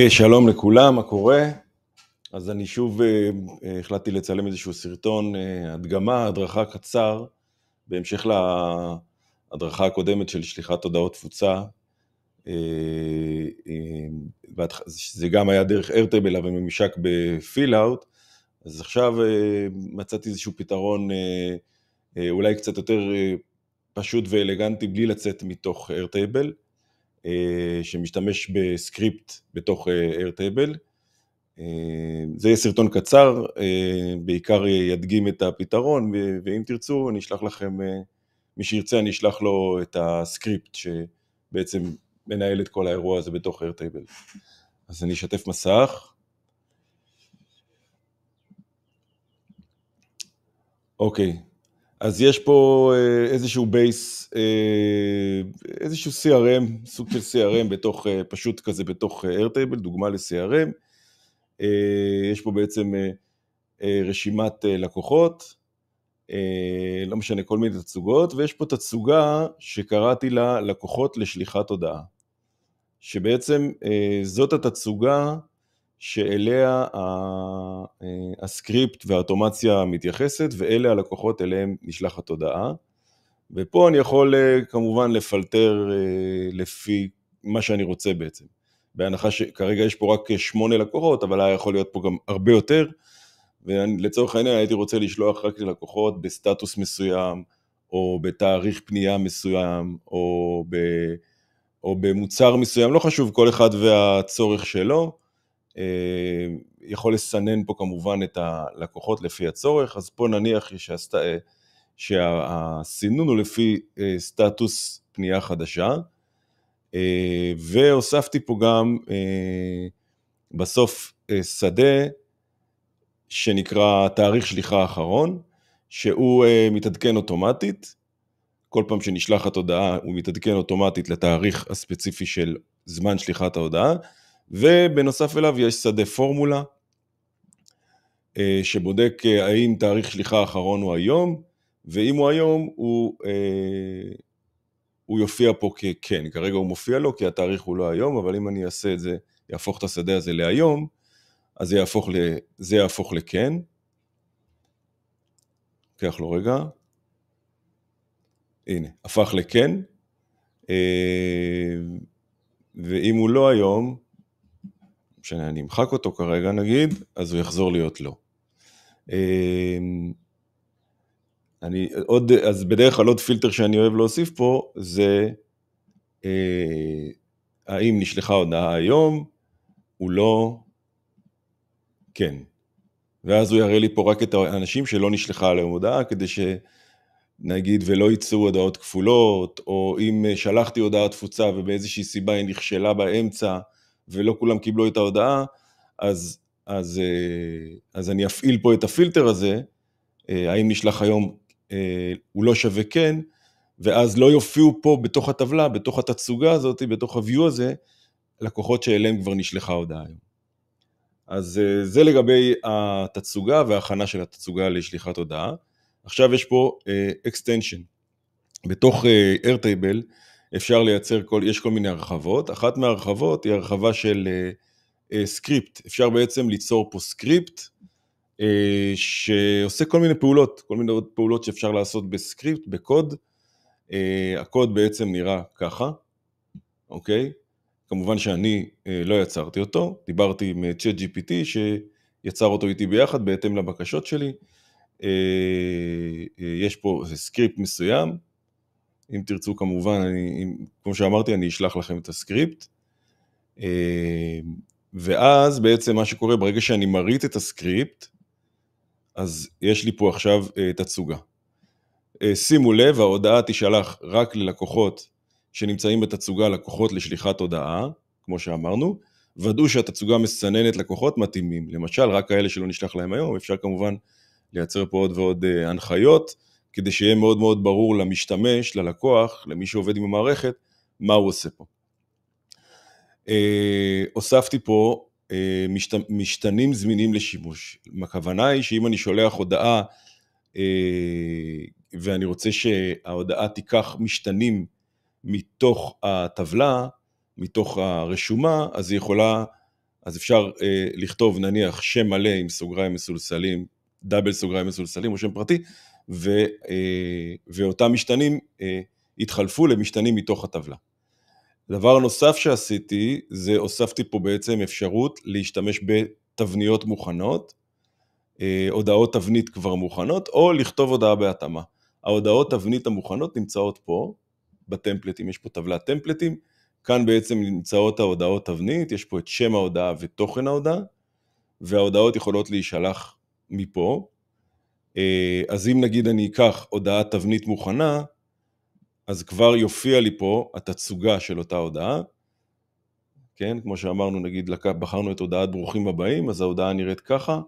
שלום לכולם, מה קורה? אז אני שוב החלטתי לצלם איזשהו סרטון הדרכה קצר, בהמשך להדרכה הקודמת של שליחת הודעות תפוצה. זה גם היה דרך Airtable, אבל ממשק בפילאוט. אז עכשיו מצאתי איזשהו פתרון אולי קצת יותר פשוט ואלגנטי, בלי לצאת מתוך Airtable, שמשתמש בסקריפט בתוך Airtable. זה יהיה סרטון קצר, בעיקר ידגים את הפתרון, ואם תרצו אני אשלח לכם, מי שירצה אני אשלח לו את הסקריפט שבעצם מנהל את כל האירוע הזה בתוך Airtable. אז אני אשתף מסך. אוקיי, אז יש פה איזשהו בייס, איזשהו CRM, סוג של CRM בתוך, פשוט כזה בתוך Airtable, דוגמה ל-CRM. יש פה בעצם רשימת לקוחות, לא משנה, כל מיני תצוגות, ויש פה תצוגה שקראתי לה לקוחות לשליחת הודעה, שבעצם זאת התצוגה שאליה הסקריפט והאוטומציה מתייחסת, ואלה הלקוחות אליהם נשלחת הודעה, ופה אני יכול כמובן לפלטר לפי מה שאני רוצה בעצם, בהנחה שכרגע יש פה רק 8 לקוחות, אבל היה יכול להיות פה גם הרבה יותר, ולצורך העניין הייתי רוצה לשלוח רק ללקוחות בסטטוס מסוים, או בתאריך פנייה מסוים, או במוצר מסוים, לא חשוב, כל אחד והצורך שלו, יכול לסנן פה כמובן את הלקוחות לפי הצורך. אז פה נניח שהסינון הוא לפי סטטוס פנייה חדשה, והוספתי פה גם בסוף שדה שנקרא תאריך שליחה האחרון, שהוא מתעדכן אוטומטית, כל פעם שנשלחת הודעה הוא מתעדכן אוטומטית לתאריך הספציפי של זמן שליחת ההודעה, ובנוסף אליו יש שדה פורמולה, שבודק האם תאריך שליחה האחרון הוא היום, ואם הוא היום הוא יופיע פה ככן, כרגע הוא מופיע לו כי התאריך הוא לא היום, אבל אם אני אעשה את זה, יהפוך את השדה הזה להיום, אז זה יהפוך לכן. קח לו רגע, הנה, הפך לכן, ואם הוא לא היום, שאני אמחק אותו כרגע נגיד, אז הוא יחזור להיות לא. אז בדרך כלל עוד פילטר שאני אוהב להוסיף פה, זה האם נשלחה הודעה היום, הוא לא, כן. ואז הוא יראה לי פה רק את האנשים שלא נשלחה עליהם הודעה, כדי שנגיד ולא יצאו הודעות כפולות, או אם שלחתי הודעה תפוצה ובאיזושהי סיבה היא נכשלה באמצע, ולא כולם קיבלו את ההודעה, אז אני אפעיל פה את הפילטר הזה, האם נשלח היום הוא לא שווה כן, ואז לא יופיעו פה בתוך הטבלה, בתוך התצוגה הזאת, בתוך הוויו הזה, לקוחות שאליהם כבר נשלחה הודעה היום. אז זה לגבי התצוגה וההכנה של התצוגה לשליחת הודעה. עכשיו יש פה extension. בתוך Airtable אפשר לייצר, יש כל מיני הרחבות. אחת מההרחבות היא הרחבה של סקריפט. אפשר בעצם ליצור פה סקריפט שעושה כל מיני פעולות שאפשר לעשות בסקריפט, בקוד. הקוד בעצם נראה ככה, אוקיי? כמובן שאני לא יצרתי אותו, דיברתי עם ChatGPT שיצר אותו איתי ביחד בהתאם לבקשות שלי. יש פה סקריפט מסוים, אם תרצו כמובן, כמו שאמרתי, אני אשלח לכם את הסקריפט, ואז בעצם מה שקורה ברגע שאני מריץ את הסקריפט, אז יש לי פה עכשיו תצוגה. שימו לב, ההודעה תשלח רק ללקוחות שנמצאים בתצוגה לקוחות לשליחת הודעה, כמו שאמרנו, ודאו שהתצוגה מסננת לקוחות מתאימים, למשל רק כאלה שלא נשלח להם היום, אפשר כמובן לייצר פה עוד ועוד הנחיות, כדי שיהיה מאוד מאוד ברור למשתמש, ללקוח, למי שעובד עם המערכת, מה הוא עושה פה. הוספתי פה משתנים זמינים לשימוש, הכוונה היא שאם אני שולח הודעה, ואני רוצה שההודעה תיקח משתנים מתוך הטבלה, מתוך הרשומה, אז היא יכולה, אז אפשר לכתוב נניח שם מלא עם סוגריים מסולסלים, דאבל סוגריים מסולסלים או שם פרטי, ואותם משתנים התחלפו למשתנים מתוך הטבלה. דבר נוסף שעשיתי, זה הוספתי פה בעצם אפשרות להשתמש בתבניות מוכנות, הודעות תבנית כבר מוכנות, או לכתוב הודעה בהתאמה. ההודעות תבנית המוכנות נמצאות פה, בטמפלטים, יש פה טבלת טמפלטים, כאן בעצם נמצאות ההודעות תבנית, יש פה את שם ההודעה ותוכן ההודעה, וההודעות יכולות להישלח מפה. אז אם נגיד אני אקח הודעה תבנית מוכנה, אז כבר יופיע לי פה התצוגה של אותה הודעה, כן, כמו שאמרנו, נגיד בחרנו את הודעת ברוכים הבאים, אז ההודעה נראית ככה,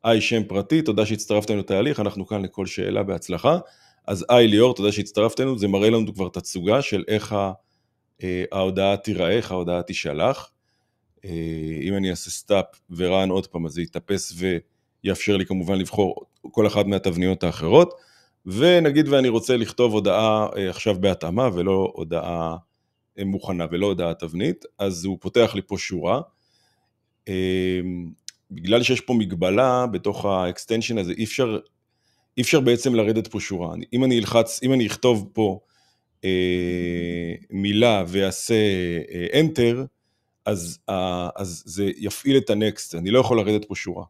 היי, שם פרטי, תודה שהצטרפתנו לתהליך, אנחנו כאן לכל שאלה בהצלחה, אז היי ליאור, תודה שהצטרפתנו, זה מראה לנו כבר תצוגה של איך ההודעה תיראה, איך ההודעה תישלח, אם אני אעשה סטאפ ורן עוד פעם, אז זה יתאפס ויאפשר לי כמובן לבחור כל אחת מהתבניות האחרות, ונגיד ואני רוצה לכתוב הודעה עכשיו בהתאמה ולא הודעה מוכנה ולא הודעה תבנית, אז הוא פותח לי פה שורה, בגלל שיש פה מגבלה בתוך האקסטנשן הזה, אי אפשר בעצם לרדת פה שורה, אם אני אכתוב פה מילה ויעשה Enter, אז זה יפעיל את הנקסט, אני לא יכול לרדת פה שורה,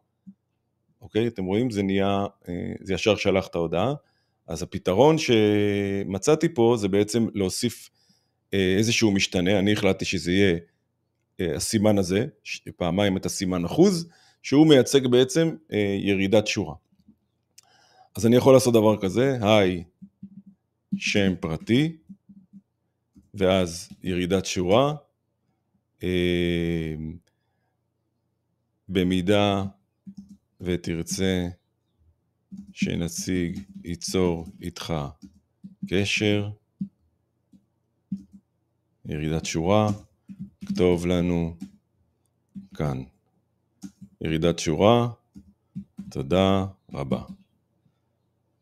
אוקיי? אתם רואים? זה ישר שלח את ההודעה, אז הפתרון שמצאתי פה זה בעצם להוסיף איזשהו משתנה, אני החלטתי שזה יהיה הסימן הזה, פעמיים את הסימן אחוז, שהוא מייצג בעצם ירידת שורה. אז אני יכול לעשות דבר כזה, היי, שם פרטי, ואז ירידת שורה, במידה ותרצה שנציג ייצור איתך קשר, ירידת שורה, כתוב לנו כאן, ירידת שורה, תודה רבה.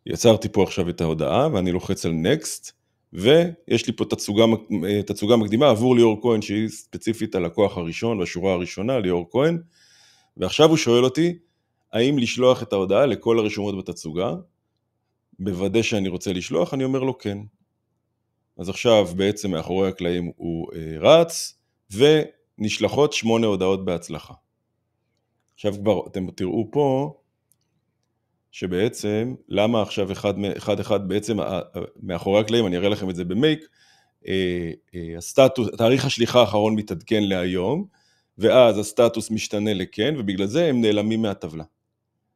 יצרתי פה עכשיו את ההודעה ואני לוחץ על Next, ויש לי פה תצוגה מקדימה עבור ליאור כהן שהיא ספציפית הלקוח הראשון והשורה הראשונה, ליאור כהן, ועכשיו הוא שואל אותי האם לשלוח את ההודעה לכל הרשומות בתצוגה, בוודא שאני רוצה לשלוח, אני אומר לו כן. אז עכשיו בעצם מאחורי הקלעים הוא רץ, ונשלחות 8 הודעות בהצלחה. עכשיו כבר אתם תראו פה, שבעצם, למה עכשיו אחד בעצם מאחורי הקלעים, אני אראה לכם את זה במייק, תאריך השליחה האחרון מתעדכן להיום, ואז הסטטוס משתנה לכן, ובגלל זה הם נעלמים מהטבלה.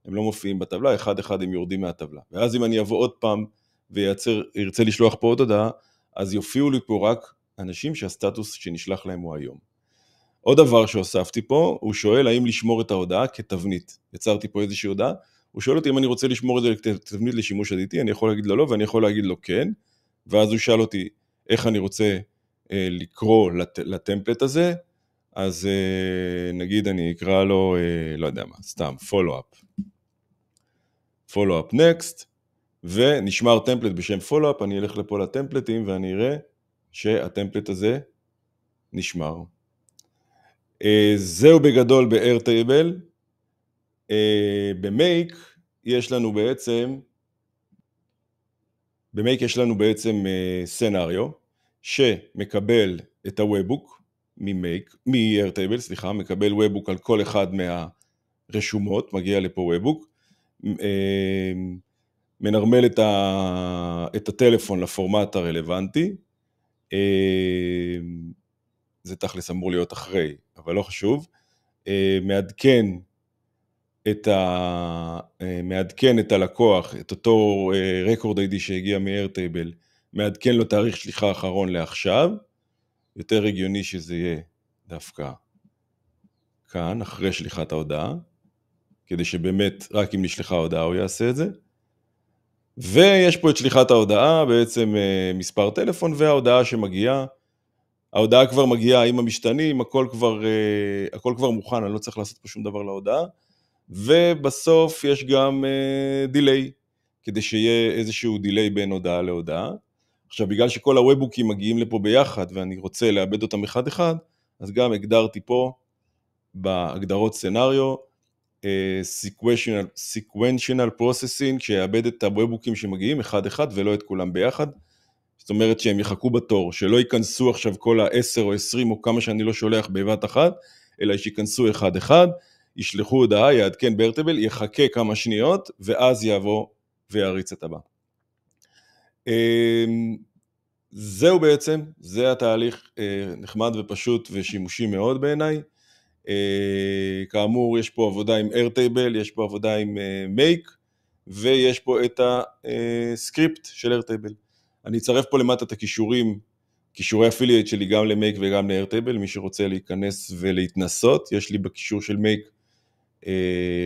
הם לא מופיעים בטבלה, אחד הם יורדים מהטבלה. ואז אם אני אבוא עוד פעם וירצה לשלוח פה עוד הודעה, אז יופיעו לי פה רק אנשים שהסטטוס שנשלח להם הוא היום. עוד דבר שהוספתי פה, הוא שואל האם לשמור את ההודעה כתבנית. יצרתי פה איזושהי הודעה, הוא שואל אותי אם אני רוצה לשמור את זה כתבנית לשימוש עתידי, אני יכול להגיד לו לא, ואני יכול להגיד לו כן, ואז הוא שאל אותי איך אני רוצה לקרוא לטמפלט הזה, אז נגיד אני אקרא לו, לא יודע מה, סתם, follow-up next, ונשמר טמפלט בשם follow-up, אני אלך לפה לטמפלטים ואני אראה שהטמפלט הזה נשמר. זהו בגדול ב-Airtable. במייק יש לנו בעצם סנריו שמקבל את הוובוק מ-Airtable, סליחה, מקבל וובוק על כל אחד מהרשומות, מגיע לפה וובוק, מנרמל את הטלפון לפורמט הרלוונטי, זה תכלס אמור להיות אחרי, אבל לא חשוב, מעדכן את הלקוח, את אותו רקורד איי-די שהגיע מ-Airtable, מעדכן לו תאריך שליחה האחרון לעכשיו, יותר הגיוני שזה יהיה דווקא כאן, אחרי שליחת ההודעה, כדי שבאמת רק אם נשלחה ההודעה הוא יעשה את זה, ויש פה את שליחת ההודעה, בעצם מספר טלפון וההודעה שמגיעה, ההודעה כבר מגיעה עם המשתנים, הכל כבר מוכן, אני לא צריך לעשות פה שום דבר להודעה, ובסוף יש גם דיליי, כדי שיהיה איזשהו דיליי בין הודעה להודעה. עכשיו, בגלל שכל הוובבוקים מגיעים לפה ביחד, ואני רוצה לאבד אותם אחד אחד, אז גם הגדרתי פה, בהגדרות סנריו, sequential processing, שיאבד את הוובבוקים שמגיעים אחד אחד, ולא את כולם ביחד, זאת אומרת שהם יחכו בתור, שלא ייכנסו עכשיו כל ה-10 או 20 או כמה שאני לא שולח בבת אחת, אלא שיכנסו אחד אחד, ישלחו הודעה, יעדכן בארטבל, יחכה כמה שניות, ואז יבוא ויריץ את הבא. זהו בעצם, זה התהליך נחמד ופשוט ושימושי מאוד בעיניי. כאמור, יש פה עבודה עם Airtable, יש פה עבודה עם Make, ויש פה את הסקריפט של Airtable. אני אצרף פה למטה את הכישורים, כישורי אפילייט שלי גם ל-Make וגם ל-Airtable, מי שרוצה להיכנס ולהתנסות, יש לי בקישור של Make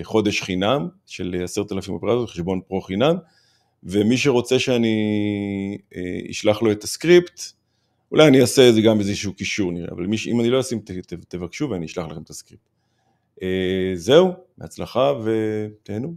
חודש חינם, של 10,000 אופרציות, חשבון פרו חינם, ומי שרוצה שאני אשלח לו את הסקריפט, אולי אני אעשה את זה גם באיזשהו קישור נראה, אבל אם אני לא אשים, תבקשו ואני אשלח לכם את הסקריפט. זהו, בהצלחה ותהנו.